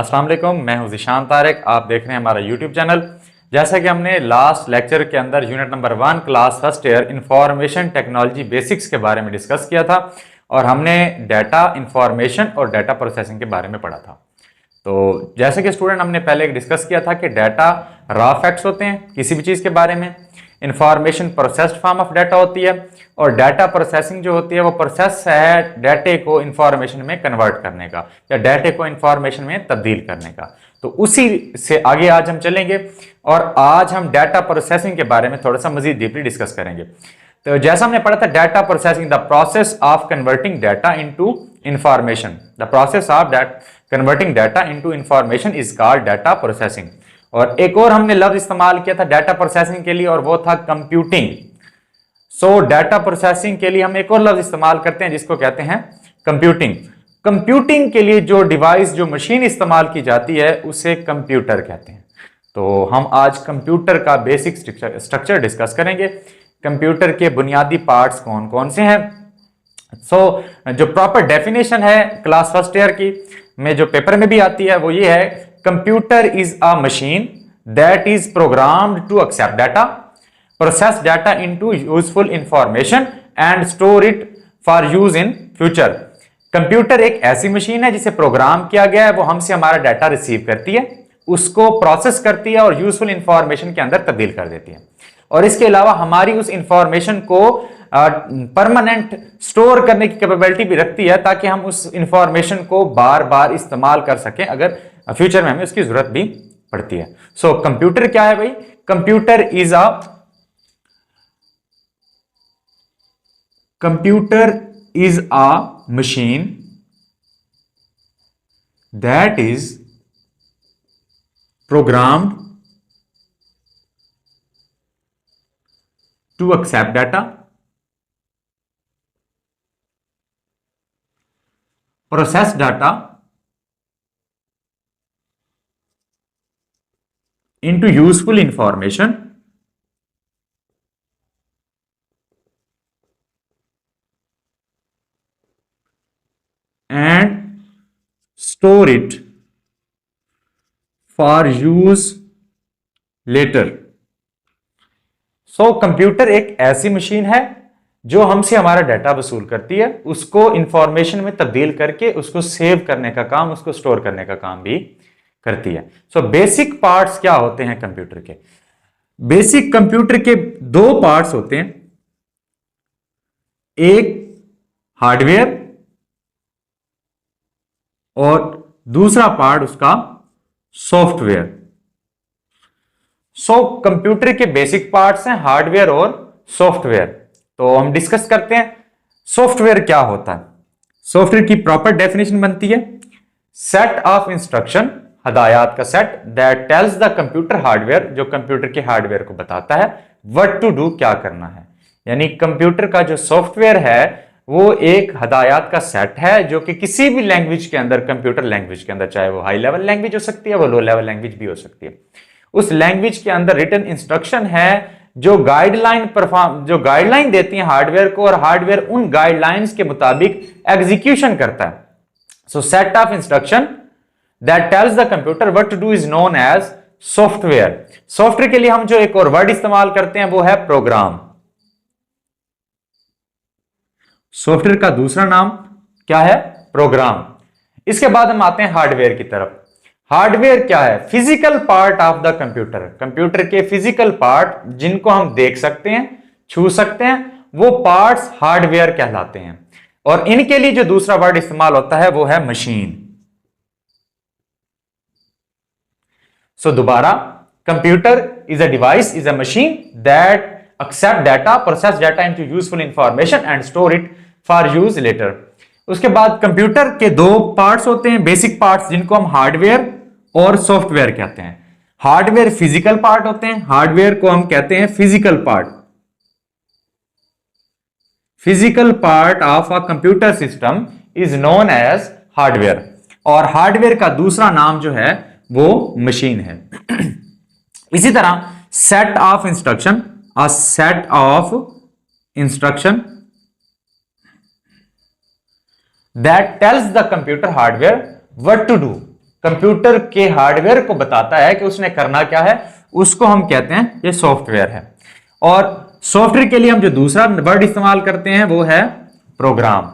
अस्सलाम वालेकुम, मैं हूं ज़ीशान तारिक। आप देख रहे हैं हमारा यूट्यूब चैनल। जैसा कि हमने लास्ट लेक्चर के अंदर unit number 1 class first year information technology basics के बारे में डिस्कस किया था और हमने डाटा इंफॉर्मेशन और डाटा प्रोसेसिंग के बारे में पढ़ा था। तो जैसे कि स्टूडेंट हमने पहले डिस्कस किया था कि डाटा रॉ फैक्ट्स होते हैं किसी भी चीज़ के बारे में, information processed form of data होती है और डाटा प्रोसेसिंग जो होती है वो प्रोसेस है डाटे को इंफॉर्मेशन में कन्वर्ट करने का या डाटे को इंफॉर्मेशन में तब्दील करने का। तो उसी से आगे आज हम चलेंगे और आज हम डाटा प्रोसेसिंग के बारे में थोड़ा सा मजीद डीपली डिस्कस करेंगे। तो जैसा हमने पढ़ा था, data processing, the process of converting data into information, the process of converting data into information is called data processing. और एक और हमने लफ्ज इस्तेमाल किया था डाटा प्रोसेसिंग के लिए और वो था कंप्यूटिंग। सो डाटा प्रोसेसिंग के लिए हम एक और लफ्ज इस्तेमाल करते हैं जिसको कहते हैं कंप्यूटिंग। कंप्यूटिंग के लिए जो डिवाइस, जो मशीन इस्तेमाल की जाती है उसे कंप्यूटर कहते हैं। तो हम आज कंप्यूटर का बेसिक स्ट्रक्चर डिस्कस करेंगे। कंप्यूटर के बुनियादी पार्ट्स कौन कौन से हैं। जो प्रॉपर डेफिनेशन है क्लास फर्स्ट ईयर की में जो पेपर में भी आती है वो ये है, computer is a machine that is programmed to accept data, process data into useful information and store it for use in future. Computer एक ऐसी मशीन है जिसे प्रोग्राम किया गया है, वो हमसे हमारा डाटा रिसीव करती है, उसको प्रोसेस करती है और यूजफुल इंफॉर्मेशन के अंदर तब्दील कर देती है और इसके अलावा हमारी उस इंफॉर्मेशन को परमानेंट स्टोर करने की कैपेबिलिटी भी रखती है ताकि हम उस इंफॉर्मेशन को बार बार इस्तेमाल कर सकें अगर फ्यूचर में हमें उसकी जरूरत भी पड़ती है। सो कंप्यूटर क्या है भाई? Computer is a machine that is programmed to accept data, process data into useful information and store it for use later। Computer एक ऐसी मशीन है जो हमसे हमारा डाटा वसूल करती है, उसको इंफॉर्मेशन में तब्दील करके उसको सेव करने का काम, उसको स्टोर करने का काम भी करती है। बेसिक पार्ट्स क्या होते हैं कंप्यूटर के? बेसिक कंप्यूटर के दो पार्ट्स होते हैं, एक हार्डवेयर और दूसरा पार्ट उसका सॉफ्टवेयर। कंप्यूटर के बेसिक पार्ट्स हैं हार्डवेयर और सॉफ्टवेयर। तो हम डिस्कस करते हैं सॉफ्टवेयर क्या होता है। सॉफ्टवेयर की प्रॉपर डेफिनेशन बनती है, सेट ऑफ इंस्ट्रक्शन, हदायत का set, that tells the computer hardware, जो कंप्यूटर के हार्डवेयर को बताता है व्हाट टू डू, क्या करना है। यानी कंप्यूटर का जो सॉफ्टवेयर है वो एक हदायत का सेट है जो कि किसी भी लैंग्वेज के अंदर, कंप्यूटर लैंग्वेज के अंदर, चाहे वो हाई लेवल लैंग्वेज हो सकती है, वो लो लेवल लैंग्वेज भी हो सकती है, उस लैंग्वेज के अंदर रिटन इंस्ट्रक्शन है जो गाइडलाइन देती है हार्डवेयर को और हार्डवेयर उन गाइडलाइंस के मुताबिक एग्जीक्यूशन करता है। So set of instruction that tells the computer what to do is known as software. Software के लिए हम जो एक और वर्ड इस्तेमाल करते हैं वो है प्रोग्राम। सॉफ्टवेयर का दूसरा नाम क्या है? प्रोग्राम। इसके बाद हम आते हैं हार्डवेयर की तरफ। हार्डवेयर क्या है? Physical part of the computer. Computer के फिजिकल पार्ट जिनको हम देख सकते हैं, छू सकते हैं, वो पार्ट्स हार्डवेयर कहलाते हैं और इनके लिए जो दूसरा वर्ड इस्तेमाल होता है वो है मशीन। दोबारा, computer is a device, is a machine that accept data, process data into useful information and store it for use later। उसके बाद कंप्यूटर के दो पार्ट्स होते हैं, बेसिक पार्ट्स, जिनको हम हार्डवेयर और सॉफ्टवेयर कहते हैं। हार्डवेयर फिजिकल पार्ट होते हैं, हार्डवेयर को हम कहते हैं physical part. Physical part of a computer system is known as hardware और हार्डवेयर का दूसरा नाम जो है वो मशीन है। इसी तरह set of instruction, a set of instruction that tells the computer hardware what to do। Computer के हार्डवेयर को बताता है कि उसने करना क्या है, उसको हम कहते हैं ये सॉफ्टवेयर है। और सॉफ्टवेयर के लिए हम जो दूसरा वर्ड इस्तेमाल करते हैं वो है प्रोग्राम।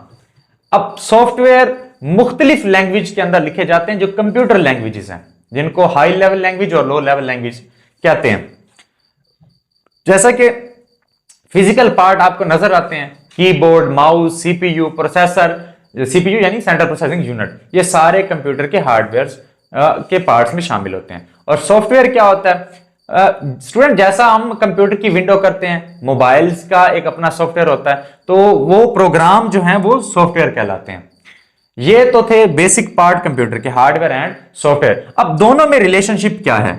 अब सॉफ्टवेयर मुख्तलिफ लैंग्वेज के अंदर लिखे जाते हैं जो कंप्यूटर लैंग्वेजेस हैं, जिनको हाई लेवल लैंग्वेज और लो लेवल लैंग्वेज कहते हैं। जैसा कि फिजिकल पार्ट आपको नजर आते हैं, keyboard, mouse, CPU, processor, CPU यानी सेंट्रल प्रोसेसिंग यूनिट, ये सारे कंप्यूटर के हार्डवेयर के पार्ट्स में शामिल होते हैं। और सॉफ्टवेयर क्या होता है स्टूडेंट, जैसा हम कंप्यूटर की विंडो करते हैं, मोबाइल्स का एक अपना सॉफ्टवेयर होता है, तो वो प्रोग्राम जो हैं वो सॉफ्टवेयर कहलाते हैं। ये तो थे बेसिक पार्ट कंप्यूटर के, हार्डवेयर एंड सॉफ्टवेयर। अब दोनों में रिलेशनशिप क्या है?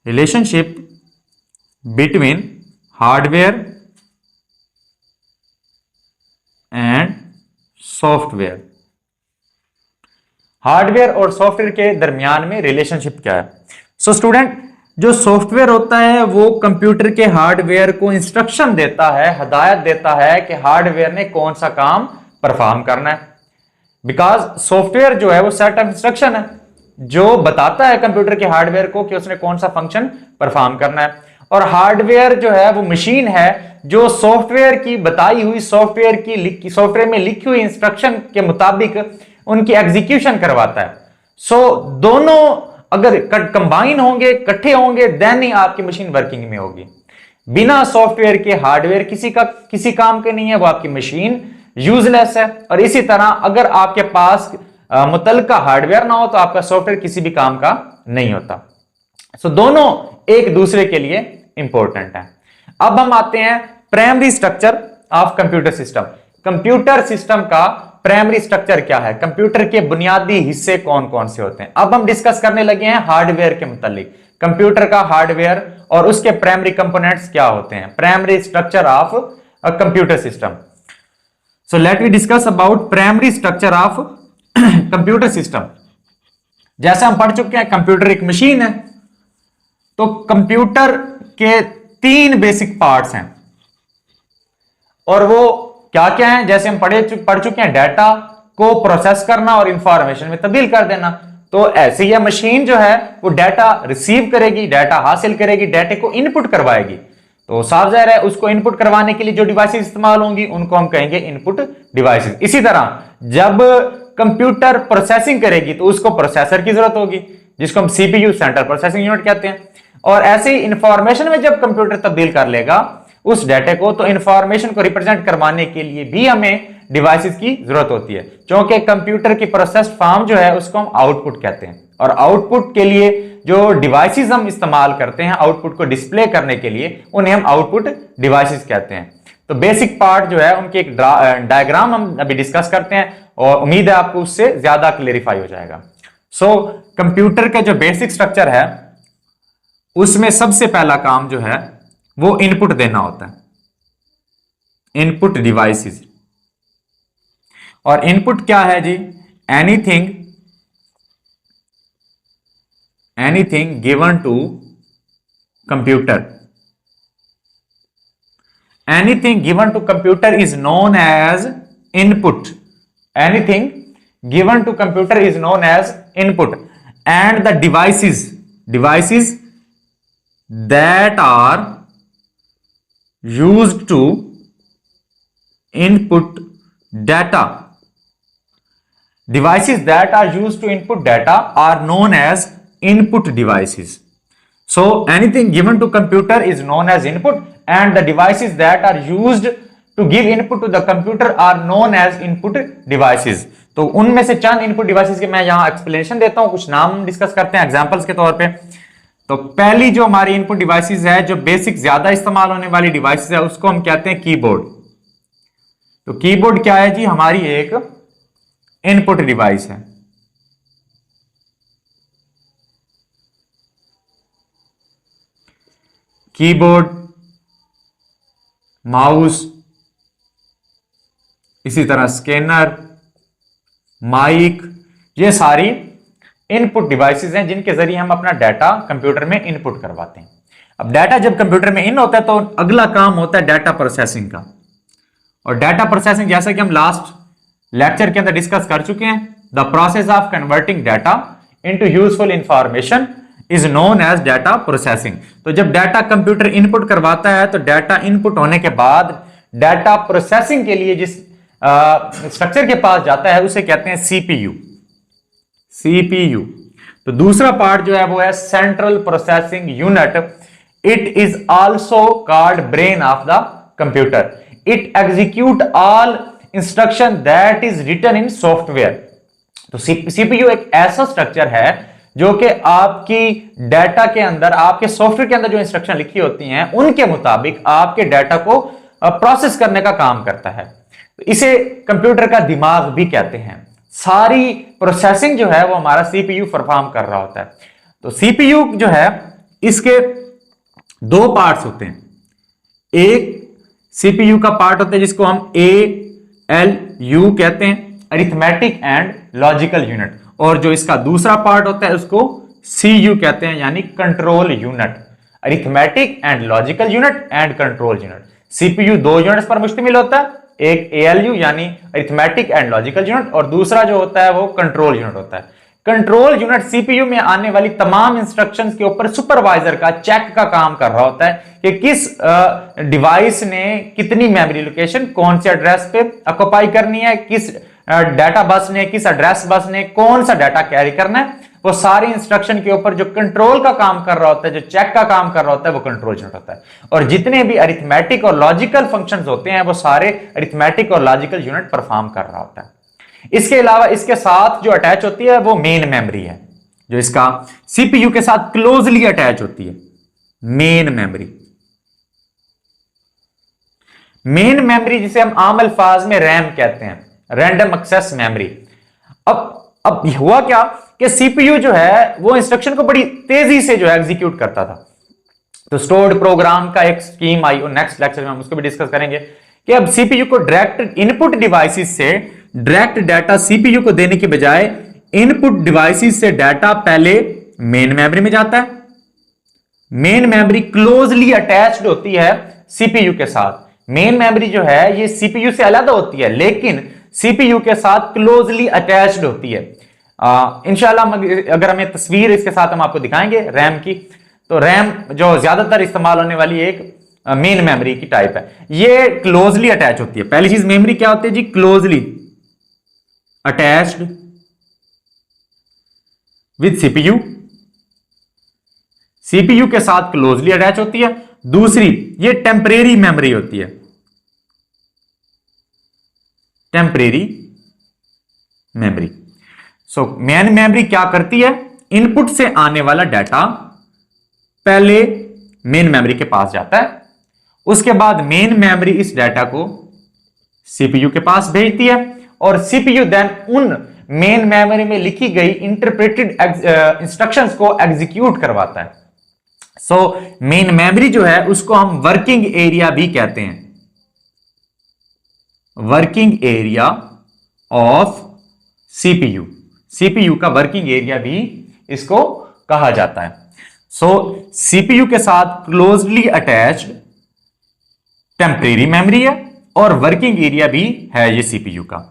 Relationship between hardware and software. Hardware और सॉफ्टवेयर के दरमियान में रिलेशनशिप क्या है? सो स्टूडेंट, जो सॉफ्टवेयर होता है वो कंप्यूटर के हार्डवेयर को इंस्ट्रक्शन देता है, हदायत देता है कि हार्डवेयर ने कौन सा काम परफॉर्म करना है। बिकॉज सॉफ्टवेयर जो है वो सेट ऑफ इंस्ट्रक्शन है जो बताता है कंप्यूटर के हार्डवेयर को कि उसने कौन सा फंक्शन परफॉर्म करना है। और हार्डवेयर जो है वो मशीन है जो सॉफ्टवेयर की बताई हुई, सॉफ्टवेयर में लिखी हुई इंस्ट्रक्शन के मुताबिक उनकी एग्जीक्यूशन करवाता है। सो दोनों अगर कंबाइन होंगे, इकट्ठे होंगे, देन ही आपकी मशीन वर्किंग में होगी। बिना सॉफ्टवेयर के हार्डवेयर किसी काम के नहीं है, वो आपकी मशीन यूजलेस है। और इसी तरह अगर आपके पास मुतलका हार्डवेयर ना हो तो आपका सॉफ्टवेयर किसी भी काम का नहीं होता। सो दोनों एक दूसरे के लिए इंपॉर्टेंट है। अब हम आते हैं primary structure of computer system. Computer system का प्राइमरी स्ट्रक्चर क्या है, कंप्यूटर के बुनियादी हिस्से कौन कौन से होते हैं। अब हम डिस्कस करने लगे हैं हार्डवेयर के मुतालिक, कंप्यूटर का हार्डवेयर और उसके प्राइमरी कंपोनेंट्स क्या होते हैं, primary structure of a computer system. So let we discuss about primary structure of computer system. जैसे हम पढ़ चुके हैं कंप्यूटर एक मशीन है, तो कंप्यूटर के 3 बेसिक पार्ट्स हैं और वो क्या क्या है, जैसे हम पढ़ चुके हैं, डाटा को प्रोसेस करना और इंफॉर्मेशन में तब्दील कर देना। तो ऐसे ही मशीन जो है वो डाटा रिसीव करेगी, डाटा हासिल करेगी, डाटे को इनपुट करवाएगी। तो साफ जाहिर है उसको इनपुट करवाने के लिए जो डिवाइसेस इस्तेमाल होंगी उनको हम कहेंगे इनपुट डिवाइसेस। इसी तरह जब कंप्यूटर प्रोसेसिंग करेगी तो उसको प्रोसेसर की जरूरत होगी, जिसको हम सीपीयू, सेंट्रल प्रोसेसिंग यूनिट कहते हैं। और ऐसे ही इंफॉर्मेशन में जब कंप्यूटर तब्दील कर लेगा उस डाटे को, तो इंफॉर्मेशन को रिप्रेजेंट करवाने के लिए भी हमें डिवाइसेस की जरूरत होती है, क्योंकि कंप्यूटर की प्रोसेस्ड फॉर्म जो है उसको हम आउटपुट कहते हैं। और आउटपुट के लिए जो डिवाइसेस हम इस्तेमाल करते हैं आउटपुट को डिस्प्ले करने के लिए, उन्हें हम आउटपुट डिवाइसेस कहते हैं। तो बेसिक पार्ट जो है उनके एक डायग्राम हम अभी डिस्कस करते हैं और उम्मीद है आपको उससे ज्यादा क्लेरिफाई हो जाएगा। सो कंप्यूटर का जो बेसिक स्ट्रक्चर है उसमें सबसे पहला काम जो है वो इनपुट देना होता है, इनपुट डिवाइसेस। और इनपुट क्या है जी, anything given to computer, anything given to computer is known as input, anything given to computer is known as input, and the devices that are used to input data, devices that are used to input data are known as input devices. So anything given to computer is known as input and the devices that are used to give input to the computer are known as input devices. तो उनमें से चंद input devices के मैं यहां explanation देता हूं, कुछ नाम डिस्कस करते हैं एग्जांपल्स के तौर पे। तो पहली जो हमारी इनपुट डिवाइसेस है, जो बेसिक ज्यादा इस्तेमाल होने वाली डिवाइसेस है, उसको हम कहते हैं कीबोर्ड। तो कीबोर्ड क्या है जी, हमारी एक इनपुट डिवाइस है। कीबोर्ड, माउस, इसी तरह स्कैनर, माइक, ये सारी इनपुट डिवाइसेस हैं जिनके जरिए हम अपना डाटा कंप्यूटर में इनपुट करवाते हैं। अब डाटा जब कंप्यूटर में इन होता है तो अगला काम होता है डाटा प्रोसेसिंग का। और डाटा प्रोसेसिंग जैसा कि हम लास्ट लेक्चर के अंदर डिस्कस कर चुके हैं। The process of converting data into useful information is known as data processing. तो जब डाटा कंप्यूटर इनपुट करवाता है तो डाटा इनपुट होने के बाद डाटा प्रोसेसिंग के लिए जिस स्ट्रक्चर के पास जाता है उसे कहते हैं सीपीयू। सीपीयू। तो दूसरा पार्ट जो है वो है central processing unit. It is also called brain of the computer. It execute all instruction that is written in software. तो सीपीयू एक ऐसा स्ट्रक्चर है जो कि आपकी डाटा के अंदर, आपके सॉफ्टवेयर के अंदर जो इंस्ट्रक्शन लिखी होती हैं उनके मुताबिक आपके डाटा को प्रोसेस करने का काम करता है। इसे कंप्यूटर का दिमाग भी कहते हैं। सारी प्रोसेसिंग जो है वो हमारा सीपीयू परफॉर्म कर रहा होता है। तो सीपीयू जो है इसके दो पार्ट्स होते हैं। एक सीपीयू का पार्ट होता है जिसको हम ALU कहते हैं, अरिथमेटिक एंड लॉजिकल यूनिट, और जो इसका दूसरा पार्ट होता है उसको CU कहते हैं, यानी control unit. Arithmetic and logical unit and control unit. CPU दो यूनिट्स पर मुश्तमिल होता है, एक ALU यानी अरिथमेटिक एंड लॉजिकल यूनिट, और दूसरा जो होता है वो कंट्रोल यूनिट होता है। कंट्रोल यूनिट सीपीयू में आने वाली तमाम इंस्ट्रक्शंस के ऊपर सुपरवाइजर का चेक का काम कर रहा होता है कि किस डिवाइस ने कितनी मेमोरी लोकेशन कौन से एड्रेस पे ऑक्युपाई करनी है, किस डाटा बस ने, किस एड्रेस बस ने कौन सा डाटा कैरी करना है। वो सारी इंस्ट्रक्शन के ऊपर जो कंट्रोल का काम कर रहा होता है, जो चेक का काम कर रहा होता है, वो कंट्रोल यूनिट होता है। और जितने भी अरिथमेटिक और लॉजिकल फंक्शंस होते हैं वो सारे अरिथमेटिक और लॉजिकल यूनिट परफॉर्म कर रहा होता है। इसके अलावा इसके साथ जो अटैच होती है वो मेन मेमोरी है, जो इसका सीपीयू के साथ क्लोजली अटैच होती है। मेन मेमोरी, मेन मेमोरी जिसे हम आम अल्फाज में रैम कहते हैं, रैंडम एक्सेस मेमोरी। अब हुआ क्या कि सीपीयू जो है वो इंस्ट्रक्शन को बड़ी तेजी से जो है एग्जीक्यूट करता था। तो स्टोर्ड प्रोग्राम का एक स्कीम आई और नेक्स्ट लेक्चर में हम उसको भी डिस्कस करेंगे कि अब सीपीयू को डायरेक्ट इनपुट डिवाइसेस से डायरेक्ट डाटा सीपीयू को देने के बजाय इनपुट डिवाइसेस से डाटा पहले मेन मेमोरी में जाता है। मेन मेमोरी क्लोजली अटैच्ड होती है सीपीयू के साथ। मेन मेमोरी जो है ये सीपीयू से अलग होती है लेकिन सीपीयू के साथ क्लोजली अटैच्ड होती है। इंशाल्लाह अगर हमें तस्वीर इसके साथ हम आपको दिखाएंगे रैम की, तो रैम जो ज्यादातर इस्तेमाल होने वाली एक मेन मेमोरी की टाइप है, ये क्लोजली अटैच होती है। पहली चीज मेमोरी क्या होती है जी, closely attached with CPU, CPU के साथ क्लोजली अटैच होती है। दूसरी ये टेम्परेरी मेमोरी होती है, temporary memory. So main memory क्या करती है, इनपुट से आने वाला डाटा पहले मेन मेमोरी के पास जाता है, उसके बाद मेन मेमोरी इस डाटा को सीपीयू के पास भेजती है और सीपीयू देन उन मेन मेमोरी में लिखी गई इंटरप्रेटेड इंस्ट्रक्शंस को एग्जीक्यूट करवाता है। सो मेन मेमोरी जो है उसको हम वर्किंग एरिया भी कहते हैं, working area of CPU. CPU का वर्किंग एरिया भी इसको कहा जाता है। सो सीपीयू के साथ क्लोजली अटैच्ड टेम्परेरी मेमोरी है और वर्किंग एरिया भी है ये सीपीयू का।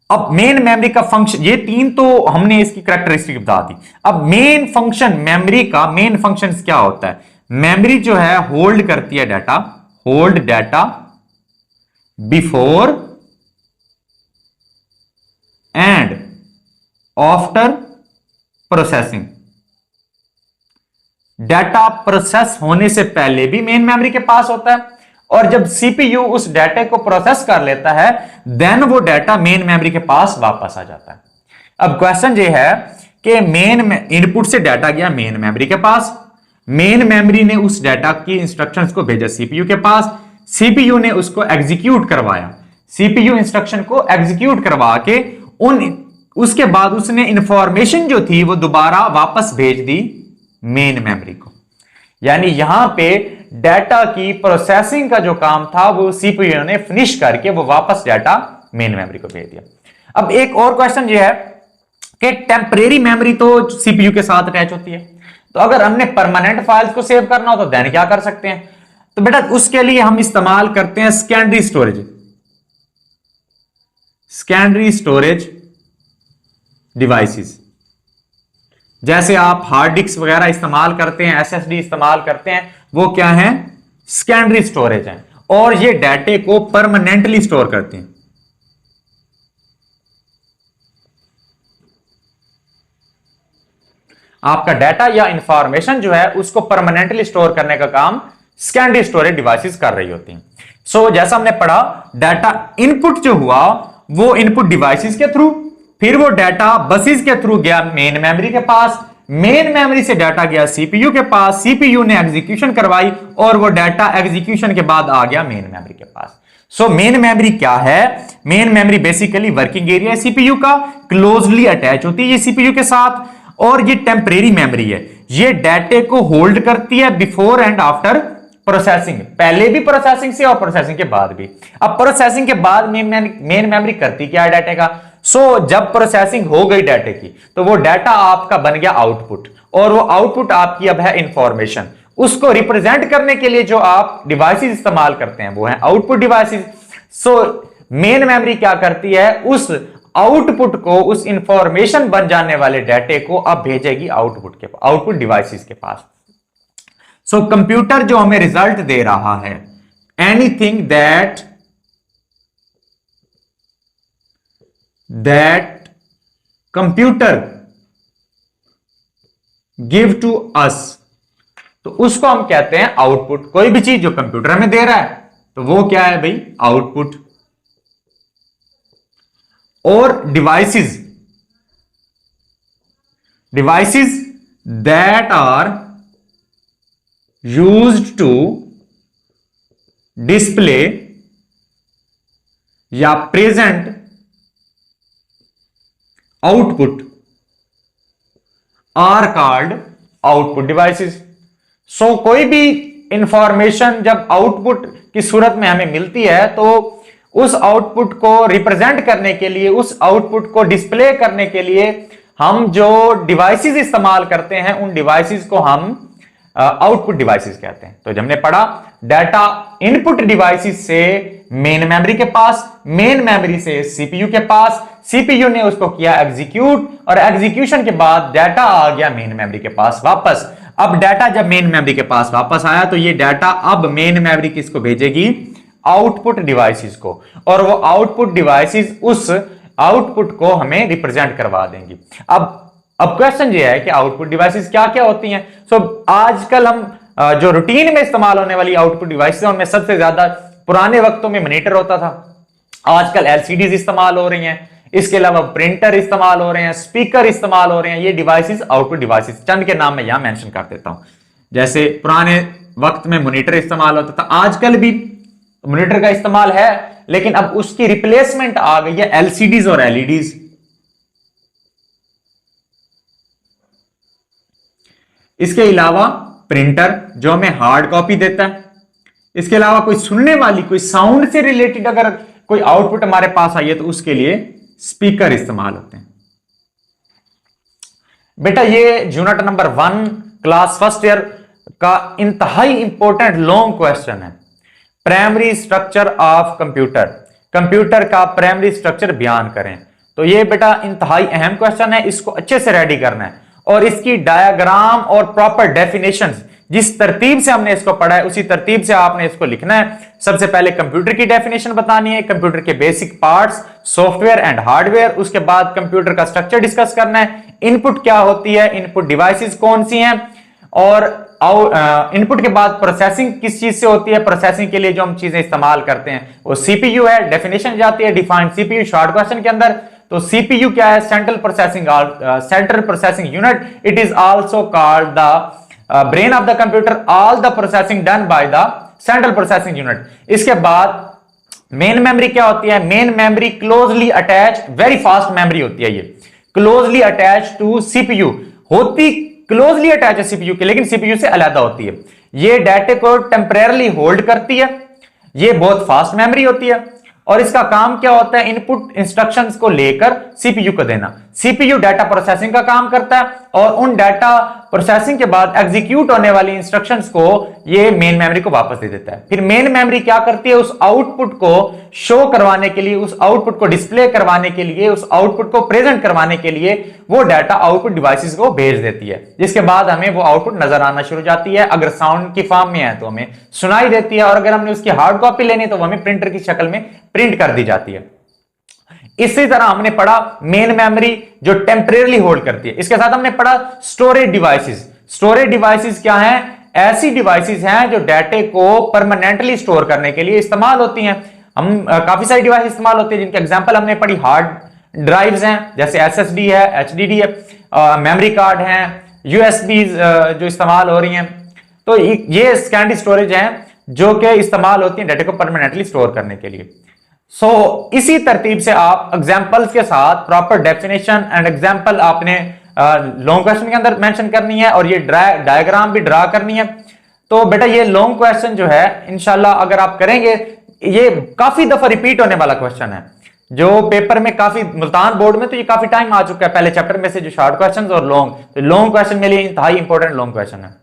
अब मेन मेमोरी का फंक्शन, ये तीन तो हमने इसकी करैक्टरिस्टिक बता दी। अब मेन फंक्शन मेमोरी का, मेन फंक्शन क्या होता है, मेमोरी जो है होल्ड करती है data, hold data before and after processing. Data process होने से पहले भी मेन मेमोरी के पास होता है और जब सीपीयू उस डाटा को प्रोसेस कर लेता है देन वो डाटा मेन मेमोरी के पास वापस आ जाता है। अब क्वेश्चन ये है कि मेन इनपुट से डाटा गया मेन मेमोरी के पास, मेन मेमोरी ने उस डाटा की इंस्ट्रक्शंस को भेजा सीपीयू के पास, सीपीयू ने उसको एग्जीक्यूट करवाया, सीपीयू इंस्ट्रक्शन को एग्जीक्यूट करवा के उसके बाद उसने इंफॉर्मेशन जो थी वो दोबारा वापस भेज दी मेन मेमोरी को। यानी यहां पे डाटा की प्रोसेसिंग का जो काम था वो सीपीयू ने फिनिश करके वो वापस डाटा मेन मेमोरी को भेज दिया। अब एक और क्वेश्चन ये है कि टेम्परेरी मेमोरी तो सीपीयू के साथ अटैच होती है, तो अगर हमने परमानेंट फाइल्स को सेव करना हो तो देन क्या कर सकते हैं, तो बेटा उसके लिए हम इस्तेमाल करते हैं secondary storage. Secondary storage devices. जैसे आप हार्ड डिस्क वगैरह इस्तेमाल करते हैं, एसएसडी इस्तेमाल करते हैं, वो क्या है? सेकेंडरी स्टोरेज है, और ये डाटे को परमानेंटली स्टोर करते हैं। आपका डाटा या इंफॉर्मेशन जो है उसको परमानेंटली स्टोर करने का काम सेकेंडरी स्टोरेज डिवाइसेस कर रही होती हैं। सो जैसा हमने पढ़ा, डाटा इनपुट जो हुआ वो इनपुट डिवाइसेस के थ्रू, फिर वो डाटा बसेस के थ्रू गया मेन मेमोरी के पास, मेन मेमोरी से डाटा गया सीपीयू के पास, सीपीयू ने एग्जीक्यूशन करवाई और वो डाटा एग्जीक्यूशन के बाद आ गया मेन मेमोरी के पास। सो मेन मेमोरी क्या है? Main memory basically working area है सीपीयू का, क्लोजली अटैच होती है ये सीपीयू के साथ, और ये टेम्परेरी मेमोरी है। ये डाटे को होल्ड करती है बिफोर एंड आफ्टर प्रोसेसिंग, पहले भी प्रोसेसिंग से और प्रोसेसिंग के बाद भी। अब प्रोसेसिंग के बाद मेन मेमोरी करती क्या है डाटे का? जब प्रोसेसिंग हो गई डाटे की, तो वो डाटा आपका बन गया आउटपुट, और वो आउटपुट आपकी अब है इंफॉर्मेशन। उसको रिप्रेजेंट करने के लिए जो आप डिवाइसेस इस्तेमाल करते हैं वो है आउटपुट डिवाइसेस। मेन मेमोरी क्या करती है? उस आउटपुट को, उस इंफॉर्मेशन बन जाने वाले डाटे को अब भेजेगी आउटपुट डिवाइसेस के पास। कंप्यूटर जो हमें रिजल्ट दे रहा है, anything that computer give to us, तो उसको हम कहते हैं आउटपुट। कोई भी चीज जो कंप्यूटर हमें दे रहा है तो वो क्या है भाई? आउटपुट। और devices that are used to display या present output are called output devices. कोई भी इंफॉर्मेशन जब आउटपुट की सूरत में हमें मिलती है, तो उस आउटपुट को रिप्रेजेंट करने के लिए, उस आउटपुट को डिस्प्ले करने के लिए हम जो डिवाइसेस इस्तेमाल करते हैं, उन डिवाइसेस को हम आउटपुट डिवाइसेस कहते हैं। तो जब हमने पढ़ा, डाटा इनपुट डिवाइसेस से मेन मेमोरी के पास, मेन मेमोरी से सीपीयू के पास, सीपीयू ने उसको किया एग्जीक्यूट, और एग्जीक्यूशन के बाद डाटा आ गया मेन मेमोरी के पास वापस। अब डाटा जब मेन मेमोरी के पास वापस आया, तो ये डाटा अब मेन मेमोरी किसको भेजेगी? आउटपुट डिवाइसेस को, और वो आउटपुट डिवाइसेस उस आउटपुट को हमें रिप्रेजेंट करवा देंगी। अब क्वेश्चन ये है कि आउटपुट डिवाइसेस क्या क्या होती हैं। आजकल हम जो रूटीन में इस्तेमाल होने वाली आउटपुट डिवाइसेस हैं, उनमें सबसे ज्यादा पुराने वक्तों में मॉनिटर होता था, आजकल एलसीडीज इस्तेमाल हो रही हैं, इसके अलावा प्रिंटर इस्तेमाल हो रहे हैं, स्पीकर इस्तेमाल हो रहे हैं। ये डिवाइसेस आउटपुट डिवाइसेस, चंद के नाम मैं यहां मेंशन कर देता हूं। जैसे पुराने वक्त में मॉनिटर इस्तेमाल होता था, आजकल भी मॉनिटर का इस्तेमाल है, लेकिन अब उसकी रिप्लेसमेंट आ गई है एलसीडीज और एलईडीज। इसके अलावा प्रिंटर जो हमें हार्ड कॉपी देता है, इसके अलावा कोई सुनने वाली, कोई साउंड से रिलेटेड अगर कोई आउटपुट हमारे पास आई है, तो उसके लिए स्पीकर इस्तेमाल होते हैं। बेटा ये unit number 1 class first year का इंतहाई इंपॉर्टेंट लॉन्ग क्वेश्चन है। Primary structure of computer, computer का प्राइमरी स्ट्रक्चर बयान करें। तो ये बेटा इंतहाई अहम क्वेश्चन है, इसको अच्छे से रेडी करना है, और इसकी डायग्राम और प्रॉपर डेफिनेशंस जिस तरतीब से हमने इसको पढ़ा है, उसी तरतीब से आपने इसको लिखना है। सबसे पहले कंप्यूटर की डेफिनेशन बतानी है, कंप्यूटर के basic parts, software and hardware, उसके बाद कंप्यूटर का स्ट्रक्चर डिस्कस करना है, इनपुट क्या होती है, इनपुट डिवाइसेस कौन सी हैं, और इनपुट के बाद प्रोसेसिंग किस चीज से होती है। प्रोसेसिंग के लिए जो हम चीजें इस्तेमाल करते हैं वो सीपीयू है, डेफिनेशन जाती है डिफाइंड सीपीयू शॉर्ट क्वेश्चन के अंदर। तो सीपीयू क्या है? Central processing unit, it is also called the brain of the computer, all the processing done by the central processing unit. इसके बाद मेन मेमोरी क्या होती है? Main memory closely attach, very fast memory होती है, ये क्लोजली अटैच टू सीपीयू होती, closely attach है सीपीयू के, लेकिन सीपीयू से अलग होती है। ये डाटे को टेम्परेरली होल्ड करती है, ये बहुत फास्ट मेमोरी होती है, और इसका काम क्या होता है? इनपुट इंस्ट्रक्शंस को लेकर सीपीयू को देना। सीपीयू डाटा प्रोसेसिंग का काम करता है, और उन डाटा प्रोसेसिंग के बाद एग्जीक्यूट होने वाली इंस्ट्रक्शंस को ये मेन मेमोरी को वापस दे देता है। फिर मेन मेमोरी क्या करती है, उस आउटपुट को शो करवाने के लिए, उस आउटपुट को डिस्प्ले करवाने के लिए, उस आउटपुट को प्रेजेंट करवाने के लिए वो डाटा आउटपुट डिवाइसेस को भेज देती है, जिसके बाद हमें वो आउटपुट नजर आना शुरू हो जाती है। अगर साउंड की फॉर्म में है तो हमें सुनाई देती है, और अगर हमने उसकी हार्ड कॉपी लेनी है तो वो हमें प्रिंटर की शक्ल में प्रिंट कर दी जाती है। इसी तरह हमने पढ़ा मेन मेमोरी जो टेम्परेरी होल्ड करती है। इसके साथ हमने पढ़ा स्टोरेज डिवाइसेस। स्टोरेज डिवाइसेस क्या हैं? ऐसी डिवाइसेस हैं जो डाटे को परमानेंटली स्टोर करने के लिए इस्तेमाल होती हैं। हम काफी सारी डिवाइस इस्तेमाल होती है जिनके एग्जांपल हमने पढ़ी। हार्ड ड्राइव्स हैं जैसे एसएसडी है, एचडीडी है, मेमोरी कार्ड हैं, यूएसबी जो इस्तेमाल हो रही हैं। तो ये सेकेंडरी स्टोरेज हैं जो कि इस्तेमाल होती है डाटे को परमानेंटली स्टोर करने के लिए। इसी तरतीब से आप एग्जांपल्स के साथ प्रॉपर डेफिनेशन एंड एग्जांपल आपने लॉन्ग क्वेश्चन के अंदर मेंशन करनी है, और ये डायग्राम भी ड्रा करनी है। तो बेटा ये लॉन्ग क्वेश्चन जो है इंशाल्लाह अगर आप करेंगे, ये काफी दफा रिपीट होने वाला क्वेश्चन है जो पेपर में काफी, मुल्तान बोर्ड में तो ये काफी टाइम आ चुका है पहले चैप्टर में से, जो शॉर्ट क्वेश्चन और लॉन्ग क्वेश्चन मेरे लिए इंतहाई इंपॉर्टेंट लॉन्ग क्वेश्चन है।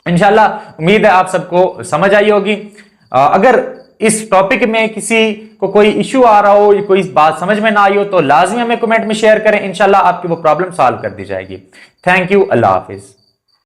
इंशाल्लाह उम्मीद है आप सबको समझ आई होगी। अगर इस टॉपिक में किसी को कोई इश्यू आ रहा हो, कोई बात समझ में ना आई हो तो लाजमी हमें कमेंट में शेयर करें, इंशाल्लाह आपकी वो प्रॉब्लम सॉल्व कर दी जाएगी। Thank you, Allah Hafiz.